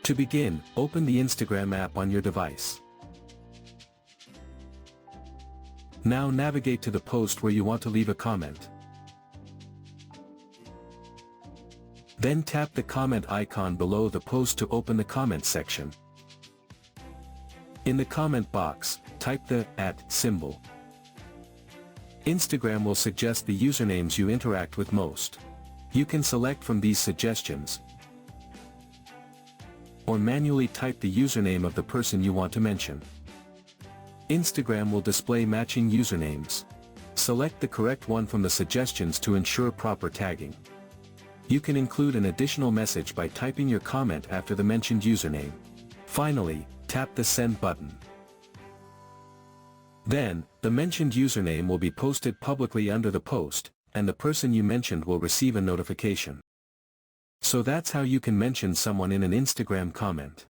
To begin, open the Instagram app on your device. Now navigate to the post where you want to leave a comment. Then tap the comment icon below the post to open the comment section. In the comment box, type the @ symbol. Instagram will suggest the usernames you interact with most. You can select from these suggestions, or manually type the username of the person you want to mention. Instagram will display matching usernames. Select the correct one from the suggestions to ensure proper tagging. You can include an additional message by typing your comment after the mentioned username. Finally, tap the send button. Then, the mentioned username will be posted publicly under the post, and the person you mentioned will receive a notification. So that's how you can mention someone in an Instagram comment.